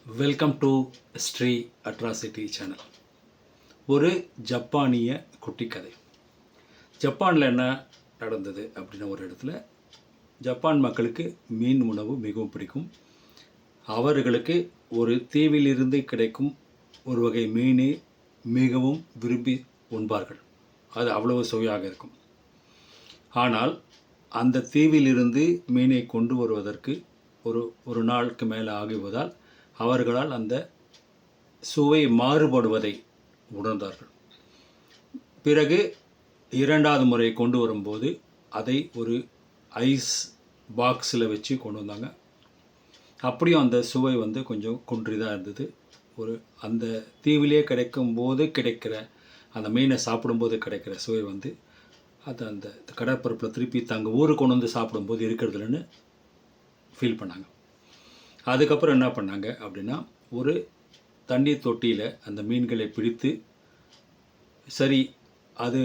Welcome to Sri atrocity channel. ஒரு ஜப்பானிய குட்டி கதை. ஜப்பானில் என்ன நடந்தது அப்படின்ன ஒரு இடத்துல ஜப்பான் மக்களுக்கு மீன் உணவு மிகவும் பிடிக்கும். அவர்களுக்கு ஒரு தீவிலிருந்து கிடைக்கும் ஒரு வகை மீனை மிகவும் விரும்பி உண்பார்கள். அது அவ்வளவு சுவையாக இருக்கும். ஆனால் அந்த தீவிலிருந்து மீனை கொண்டு வருவதற்கு ஒரு நாளுக்கு மேலே ஆகுவதால் அவர்களால் அந்த சுவை மாறுபடுவதை உணர்ந்தார்கள். பிறகு இரண்டாவது முறை கொண்டு வரும்போது அதை ஒரு ஐஸ் பாக்ஸில் வச்சு கொண்டு வந்தாங்க. அப்படியும் அந்த சுவை கொஞ்சம் குன்றிதான் இருந்தது. அந்த தீவிலே கிடைக்கும் போது கிடைக்கிற அந்த மீனை சாப்பிடும்போது கிடைக்கிற சுவை அது அந்த கடற்பரப்பில் திருப்பி தங்கள் ஊருக்கு கொண்டு வந்து சாப்பிடும்போது இருக்கிறதுலன்னு ஃபீல் பண்ணாங்க. அதுக்கப்புறம் என்ன பண்ணாங்க அப்படின்னா, ஒரு தண்ணீர் தொட்டியில் அந்த மீன்களை பிடித்து, சரி அது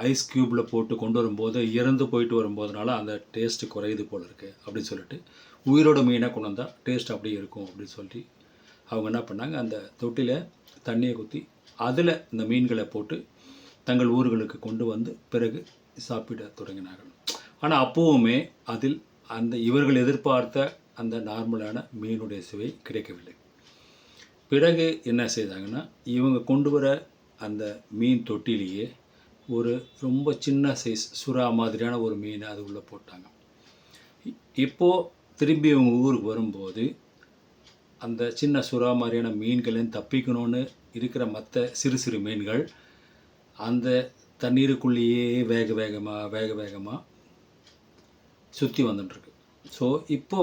ஐஸ் க்யூப்பில் போட்டு கொண்டு வரும்போது இறந்து போயிட்டு வரும்போதுனால அந்த டேஸ்ட்டு குறையுது போல் இருக்குது அப்படின்னு சொல்லிட்டு உயிரோட மீனை கொண்டு வந்தால் டேஸ்ட் அப்படியே இருக்கும் அப்படின்னு சொல்லி அவங்க என்ன பண்ணாங்க, அந்த தொட்டியில் தண்ணியை ஊற்றி அதில் இந்த மீன்களை போட்டு தங்கள் ஊர்களுக்கு கொண்டு வந்து பிறகு சாப்பிட தொடங்கினார்கள். ஆனால் அப்போவுமே அதில் அந்த இவர்கள் எதிர்பார்த்த அந்த நார்மலான மீனுடைய சுவை கிடைக்கவில்லை. பிறகு என்ன செய்தாங்கன்னா, இவங்க கொண்டு வர அந்த மீன் தொட்டிலேயே ஒரு ரொம்ப சின்ன சைஸ் சுறா மாதிரியான ஒரு மீனை அது உள்ளே போட்டாங்க. இப்போது திரும்பி இவங்க ஊருக்கு வரும்போது அந்த சின்ன சுறா மாதிரியான மீன்களையும் தப்பிக்கணும்னு இருக்கிற மற்ற சிறு சிறு மீன்கள் அந்த தண்ணீருக்குள்ளேயே வேக வேகமாக சுற்றி வந்துட்டுருக்கு. ஸோ இப்போ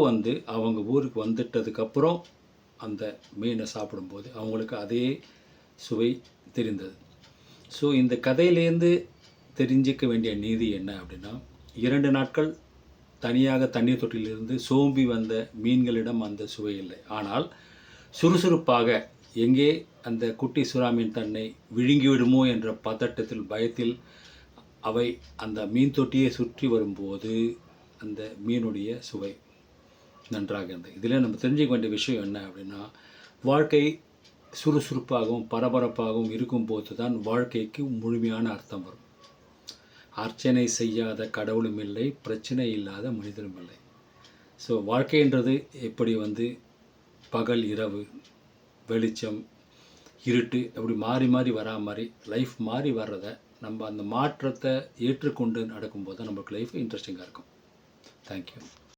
அவங்க ஊருக்கு வந்துட்டதுக்கப்புறம் அந்த மீனை சாப்பிடும்போது அவங்களுக்கு அதே சுவை தெரிந்தது. ஸோ இந்த கதையிலேருந்து தெரிஞ்சிக்க வேண்டிய நீதி என்ன அப்படின்னா, 2 நாட்கள் தனியாக தண்ணீர் தொட்டிலிருந்து சோம்பி வந்த மீன்களிடம் அந்த சுவை இல்லை. ஆனால் சுறுசுறுப்பாக எங்கே அந்த குட்டி சுறா மீன் தன்னை விழுங்கிவிடுமோ என்ற பதட்டத்தில் பயத்தில் அவை அந்த மீன் தொட்டியை சுற்றி வரும்போது அந்த மீனுடைய சுவை நன்றாக இருந்தது. இதில் நம்ம தெரிஞ்சுக்க வேண்டிய விஷயம் என்ன அப்படின்னா, வாழ்க்கை சுறுசுறுப்பாகவும் பரபரப்பாகவும் இருக்கும்போது தான் வாழ்க்கைக்கு முழுமையான அர்த்தம் வரும். அர்ச்சனை செய்யாத கடவுளும் இல்லை, பிரச்சனை இல்லாத மனிதனும் இல்லை. ஸோ வாழ்க்கைன்றது எப்படி பகல் இரவு, வெளிச்சம் இருட்டு அப்படி மாறி மாறி வரா மாதிரி லைஃப் மாறி வர்றதை நம்ம அந்த மாற்றத்தை ஏற்றுக்கொண்டு நடக்கும்போது தான் நம்மளுக்கு லைஃப் இன்ட்ரெஸ்டிங்காக இருக்கும். Thank you.